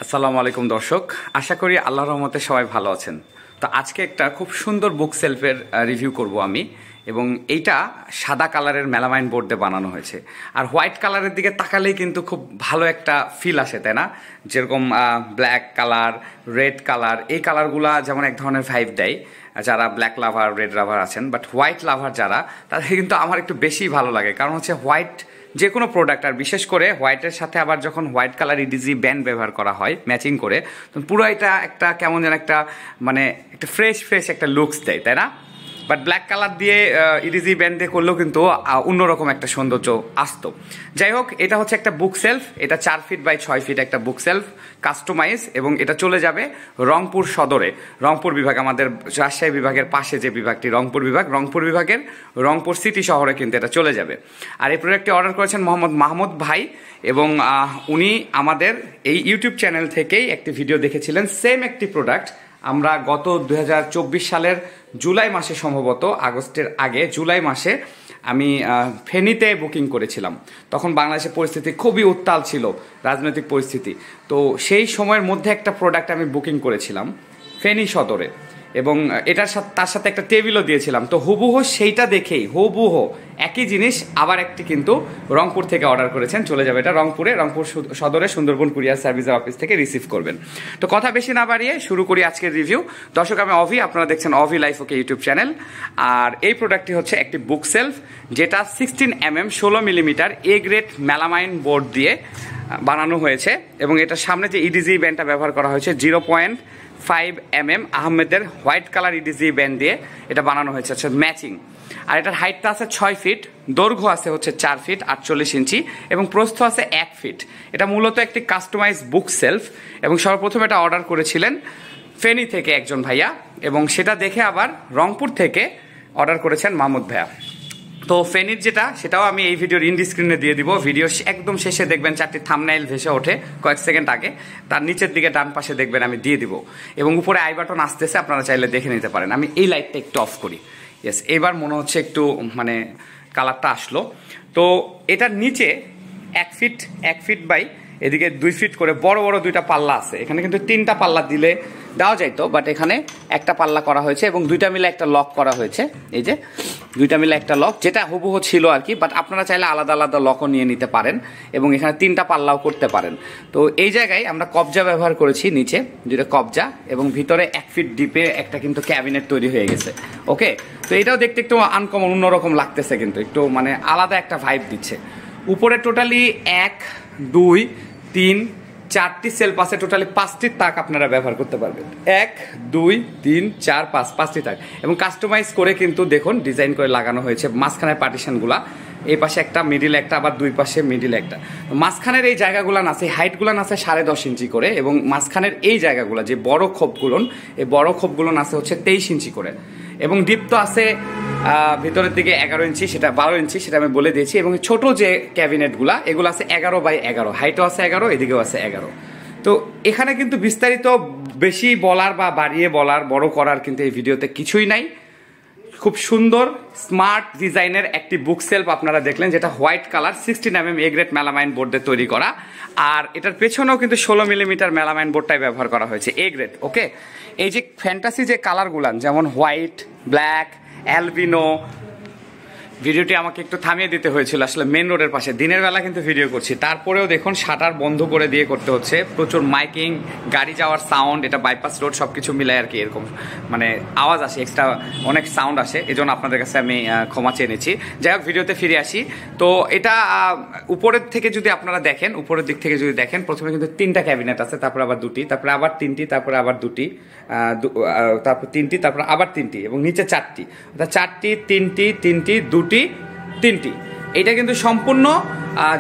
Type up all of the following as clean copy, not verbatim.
আসসালামু আলাইকুম দর্শক, আশা করি আল্লাহর রহমতে সবাই ভালো আছেন। তো আজকে একটা খুব সুন্দর বুক সেলফের রিভিউ করব আমি, এবং এইটা সাদা কালারের মেলামাইন বোর্ড দিয়ে বানানো হয়েছে। আর হোয়াইট কালারের দিকে তাকালেই কিন্তু খুব ভালো একটা ফিল আসে, তাই না? যেরকম ব্ল্যাক কালার, রেড কালার, এই কালারগুলা যেমন এক ধরনের ভাইব দেয় যারা ব্ল্যাক লাভার, রেড লাভার আছেন, বাট হোয়াইট লাভার যারা, তাদের কিন্তু আমার একটু বেশি ভালো লাগে। কারণ হচ্ছে হোয়াইট যে কোনো প্রোডাক্ট, আর বিশেষ করে হোয়াইটের সাথে আবার যখন হোয়াইট কালার ইডিজি ব্যান্ড ব্যবহার করা হয় ম্যাচিং করে, তখন পুরো এটা একটা কেমন যেন একটা মানে একটা ফ্রেশ একটা লুকস দেয়, তাই না? বাট ব্ল্যাক কালার দিয়ে ইডিজি ব্যান্ড দিয়ে করলেও কিন্তু অন্যরকম একটা সৌন্দর্য আসতো। যাই হোক, এটা হচ্ছে একটা বুক সেলফ, এটা 4 ফিট বাই 6 ফিট একটা বুক সেলফ, কাস্টমাইজ, এবং এটা চলে যাবে রংপুর সদরে, রংপুর বিভাগ, আমাদের রাজশাহী বিভাগের পাশে যে বিভাগটি রংপুর বিভাগের রংপুর সিটি শহরে কিন্তু এটা চলে যাবে। আর এই প্রোডাক্টটি অর্ডার করেছেন মোহাম্মদ মাহমুদ ভাই, এবং উনি আমাদের এই ইউটিউব চ্যানেল থেকেই একটি ভিডিও দেখেছিলেন। সেম একটি প্রোডাক্ট আমরা গত 2024 সালের জুলাই মাসে, সম্ভবত আগস্টের আগে জুলাই মাসে আমি ফেনীতে বুকিং করেছিলাম। তখন বাংলাদেশের পরিস্থিতি খুবই উত্তাল ছিল, রাজনৈতিক পরিস্থিতি। তো সেই সময়ের মধ্যে একটা প্রোডাক্ট আমি বুকিং করেছিলাম ফেনী সদরে, এবং এটার সাথে তার সাথে একটা টেবিলও দিয়েছিলাম। তো হুবহু সেইটা দেখেই হুবহু একই জিনিস আবার একটি কিন্তু রংপুর থেকে অর্ডার করেছেন, চলে যাবে এটা রংপুর সদরে সুন্দরবন কুরিয়ার সার্ভিসের অফিস থেকে রিসিভ করবেন। তো কথা বেশি না বাড়িয়ে শুরু করি আজকের রিভিউ। দর্শক, আমি অভি, আপনারা দেখছেন অভি লাইফ ওকে ইউটিউব চ্যানেল। আর এই প্রোডাক্টটি হচ্ছে একটি বুক সেলফ, যেটা 16mm 16 millimetre A grade melamine board দিয়ে বানানো হয়েছে, এবং এটার সামনে যে ইডিজি ব্যান্ডটা ব্যবহার করা হয়েছে 0.5mm আহমেদের হোয়াইট কালার ইডিজি ব্যান্ড দিয়ে এটা বানানো হয়েছে, আচ্ছা ম্যাচিং। আর এটার হাইটটা আছে 6 ফিট, দৈর্ঘ্য আছে হচ্ছে 4 ফিট 48 ইঞ্চি, এবং প্রস্থ আছে 1 ফিট। এটা মূলত একটি কাস্টমাইজ বুক সেলফ, এবং সর্বপ্রথম এটা অর্ডার করেছিলেন ফেনী থেকে একজন ভাইয়া, এবং সেটা দেখে আবার রংপুর থেকে অর্ডার করেছেন মাহমুদ ভাইয়া। তো ফেনীর যেটা, সেটাও আমি এই ভিডিওর ইন্ডি স্ক্রিনে দিয়ে দিব। ভিডিও একদম শেষে দেখবেন 4টি থাম্বনেইল ভেসে ওঠে কয়েক সেকেন্ড আগে, তার নিচের দিকে ডান পাশে দেখবেন আমি দিয়ে দিব, এবং উপরে আই বাটন আসতেছে, আপনারা চাইলে দেখে নিতে পারেন। আমি এই লাইটটা একটু অফ করি। ইয়েস, এবার মনে হচ্ছে একটু মানে কালারটা আসলো। তো এটার নিচে 1 ফিট বাই এদিকে 2 ফিট করে বড় বড় 2টা পাল্লা আছে। এখানে কিন্তু 3টা পাল্লা দিলে দেওয়া যাইতো, বাট এখানে একটা পাল্লা করা হয়েছে, এবং 2টা মিলে একটা লক করা হয়েছে। এই যে 2টা মিলে একটা লক, যেটা হুবহু ছিল আর কি, বাট আপনারা চাইলে আলাদা আলাদা লকও নিয়ে নিতে পারেন, এবং এখানে 3টা পাল্লাও করতে পারেন। তো এই জায়গায় আমরা কবজা ব্যবহার করেছি, নিচে 2টা কবজা, এবং ভিতরে 1 ফিট ডিপে একটা কিন্তু ক্যাবিনেট তৈরি হয়ে গেছে। ওকে, তো এটাও দেখতে একটু আনকমন, অন্যরকম লাগতেছে, কিন্তু একটু মানে আলাদা একটা ভাইব দিচ্ছে। উপরে টোটালি 1 2 3 4টি সেলফ আছে, টোটালি 5টি তাক আপনারা ব্যবহার করতে পারবেন। 1 2 3 4 5 5টি তাক, এবং কাস্টমাইজ করে কিন্তু দেখুন ডিজাইন করে লাগানো হয়েছে। মাঝখানের পার্টিশনগুলা, এই পাশে একটা, মিডিলে একটা, আবার 2 পাশে মিডিলে একটা। মাঝখানের এই জায়গাগুলো আছে, হাইটগুলো আছে 10.5 ইঞ্চি করে, এবং মাঝখানের এই জায়গাগুলো যে বড় খোপগুলো, এই বড় খোপগুলো আছে হচ্ছে 23 ইঞ্চি করে, এবং ডিপ তো আছে ভিতরের দিকে 11 ইঞ্চি, সেটা 12 ইঞ্চি, সেটা আমি বলে দিয়েছি। এবং ছোট যে ক্যাবিনেটগুলা, এগুলো আছে 11 বাই 11, হাইটও আছে 11, এদিকেও আছে 11। তো এখানে কিন্তু বিস্তারিত বেশি বলার বা বাড়িয়ে বলার, বড় করার কিন্তু এই ভিডিওতে কিছুই নাই। খুব সুন্দর স্মার্ট ডিজাইনের একটি বুক সেলফ আপনারা দেখলেন, যেটা white colour 16mm A grade melamine board দিয়ে তৈরি করা। আর এটার পেছনেও কিন্তু 16 মিলিমিটার মেলামাইন বোর্ডটাই ব্যবহার করা হয়েছে, এ গ্রেড। ওকে, এই যে ফ্যান্টাসি যে কালারগুলান, যেমন হোয়াইট, ব্ল্যাক, অ্যালবিনো, ভিডিওটি আমাকে একটু থামিয়ে দিতে হয়েছিল, আসলে মেন রোডের পাশে দিনের বেলা কিন্তু ভিডিও করছি, তারপরেও দেখুন শাটার বন্ধ করে দিয়ে করতে হচ্ছে। প্রচুর মাইকিং, গাড়ি যাওয়ার সাউন্ড, এটা বাইপাস রোড, সব কিছু মিলাই আর কি, এরকম মানে আওয়াজ আসে, এক্সট্রা অনেক সাউন্ড আসে, এজন্য আপনাদের কাছে আমি ক্ষমা চেয়ে নিচ্ছি। যাই হোক, ভিডিওতে ফিরে আসি। তো এটা উপরের থেকে যদি আপনারা দেখেন, উপরের দিক থেকে যদি দেখেন, প্রথমে কিন্তু 3টা ক্যাবিনেট আছে, তারপর আবার 2টি, তারপরে আবার 3টি, তারপরে আবার 2টি, তারপর 3টি, তারপর আবার 3টি, এবং নিচে 4টি, অর্থাৎ 4টি 3টি 3টি 2টি 3টি। এটা কিন্তু সম্পূর্ণ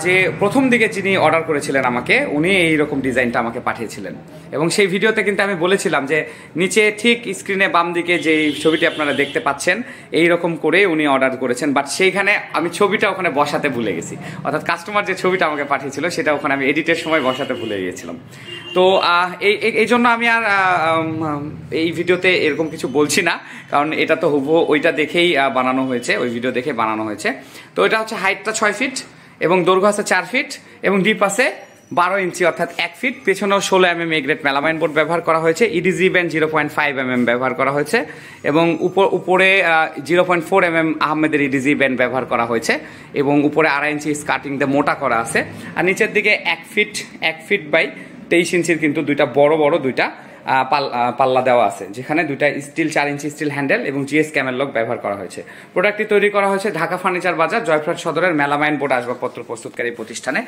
যে প্রথম দিকে যিনি অর্ডার করেছিলেন আমাকে, উনি এইরকম ডিজাইনটা আমাকে পাঠিয়েছিলেন, এবং সেই ভিডিওতে কিন্তু আমি বলেছিলাম যে নিচে ঠিক স্ক্রিনে বাম দিকে যে ছবিটি আপনারা দেখতে পাচ্ছেন, এই রকম করে উনি অর্ডার করেছেন, বাট সেইখানে আমি ছবিটা ওখানে বসাতে ভুলে গেছি, অর্থাৎ কাস্টমার যে ছবিটা আমাকে পাঠিয়েছিল সেটা ওখানে আমি এডিটের সময় বসাতে ভুলে গিয়েছিলাম। তো এই জন্য আমি আর এই ভিডিওতে এরকম কিছু বলছি না, কারণ এটা তো হুবহু ওইটা দেখেই বানানো হয়েছে, ওই ভিডিও দেখে বানানো হয়েছে। তো এটা হচ্ছে হাইটটা 6 ফিট, এবং দৈর্ঘ্য আছে 4 ফিট, এবং ডিপ আছে 12 ইঞ্চি অর্থাৎ 1 ফিট, পেছনেও 16 mm A grade melamine board ব্যবহার করা হয়েছে। ইডিজি ব্যান্ড 0.5 mm ব্যবহার করা হয়েছে এবং উপরে 0.4 mm আহমেদের ইডিজি ব্যান্ড ব্যবহার করা হয়েছে এবং উপরে 2.5 ইঞ্চি স্কার্টিং দিয়ে মোটা করা আছে। আর নিচের দিকে 1 ফিট বাই 23 ইঞ্চির কিন্তু দুইটা বড় দুইটা পাল্লা দেওয়া আছে, যেখানে দুইটা স্টিল 4 ইঞ্চি স্টিল হ্যান্ডেল এবং জিএস ক্যামেল লক ব্যবহার করা হয়েছে। প্রোডাক্টটি তৈরি করা হয়েছে ঢাকা ফার্নিচার বাজার, জয়পুরহাট সদরের মেলামাইন বোর্ড আসবাবপত্র প্রস্তুতকারী প্রতিষ্ঠানে।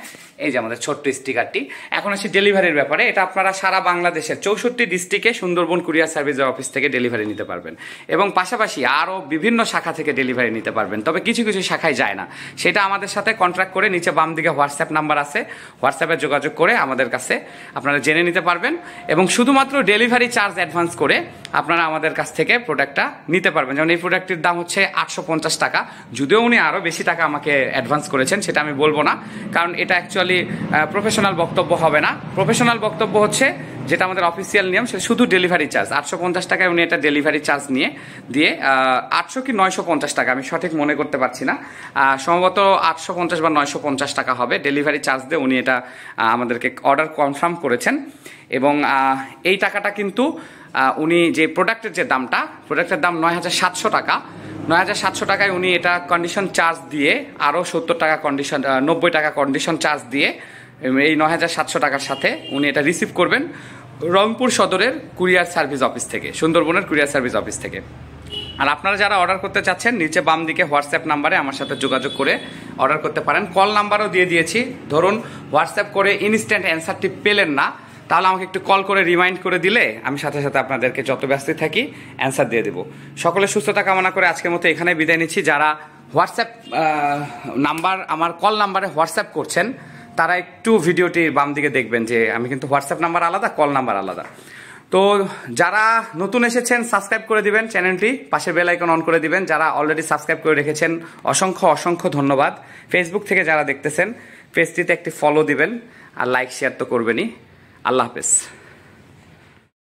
এই যে আমাদের ছোট্ট স্টিকারটি। এখন আসি ডেলিভারির ব্যাপারে। এটা আপনারা সারা বাংলাদেশের 64 ডিস্ট্রিক্টে সুন্দরবন কুরিয়ার সার্ভিসের অফিস থেকে ডেলিভারি নিতে পারবেন এবং পাশাপাশি আরও বিভিন্ন শাখা থেকে ডেলিভারি নিতে পারবেন। তবে কিছু শাখায় যায় না, সেটা আমাদের সাথে কন্ট্রাক্ট করে নিচে বাম দিকে হোয়াটসঅ্যাপ নাম্বার আছে, হোয়াটসঅ্যাপে যোগাযোগ করে আমাদের কাছে আপনারা জেনে নিতে পারবেন এবং শুধুমাত্র ডেলিভারি চার্জ অ্যাডভান্স করে আপনারা আমাদের কাছ থেকে প্রোডাক্টটা নিতে পারবেন। যেমন এই প্রোডাক্টের দাম হচ্ছে 850 টাকা, যদিও উনি আরও বেশি টাকা আমাকে অ্যাডভান্স করেছেন, সেটা আমি বলবো না, কারণ এটা অ্যাকচুয়ালি প্রফেশনাল বক্তব্য হবে না। প্রফেশনাল বক্তব্য হচ্ছে যেটা আমাদের অফিসিয়াল নিয়ম, সেটা শুধু ডেলিভারি চার্জ 850 টাকায় উনি এটা ডেলিভারি চার্জ দিয়ে 800 কি 950 টাকা, আমি সঠিক মনে করতে পারছি না, সম্ভবত 850 বা 950 টাকা হবে ডেলিভারি চার্জ দিয়ে উনি এটা আমাদেরকে অর্ডার কনফার্ম করেছেন। এবং এই টাকাটা কিন্তু উনি যে প্রোডাক্টের যে দামটা, প্রোডাক্টের দাম 9700 টাকা, 9700 টাকায় উনি এটা কন্ডিশন চার্জ দিয়ে আরও 70 টাকা 90 টাকা কন্ডিশন চার্জ দিয়ে এই 9700 টাকার সাথে উনি এটা রিসিভ করবেন রংপুর সদরের কুরিয়ার সার্ভিস অফিস থেকে, সুন্দরবনের কুরিয়ার সার্ভিস অফিস থেকে। আর আপনারা যারা অর্ডার করতে চাচ্ছেন নিচে বাম দিকে হোয়াটসঅ্যাপ নাম্বারে আমার সাথে যোগাযোগ করে অর্ডার করতে পারেন। কল নাম্বারও দিয়ে দিয়েছি, ধরুন হোয়াটসঅ্যাপ করে ইনস্ট্যান্ট অ্যান্সারটি পেলেন না, তাহলে আমাকে একটু কল করে রিমাইন্ড করে দিলে আমি সাথে সাথে আপনাদেরকে যত ব্যস্ত থাকি অ্যান্সার দিয়ে দেবো। সকলের সুস্থতা কামনা করে আজকের মতো এখানে বিদায় নিচ্ছি। যারা হোয়াটসঅ্যাপ নাম্বার আমার কল নাম্বারে হোয়াটসঅ্যাপ করছেন তারা একটু ভিডিওটির বাম দিকে দেখবেন যে আমি কিন্তু হোয়াটসঅ্যাপ নাম্বার আলাদা, কল নাম্বার আলাদা। তো যারা নতুন এসেছেন সাবস্ক্রাইব করে দিবেন চ্যানেলটি, পাশে বেল আইকন অন করে দিবেন। যারা অলরেডি সাবস্ক্রাইব করে রেখেছেন অসংখ্য ধন্যবাদ। ফেসবুক থেকে যারা দেখতেছেন পেজটিতে একটি ফলো দিবেন আর লাইক শেয়ার তো করবেনই। আল্লাহ হাফেজ।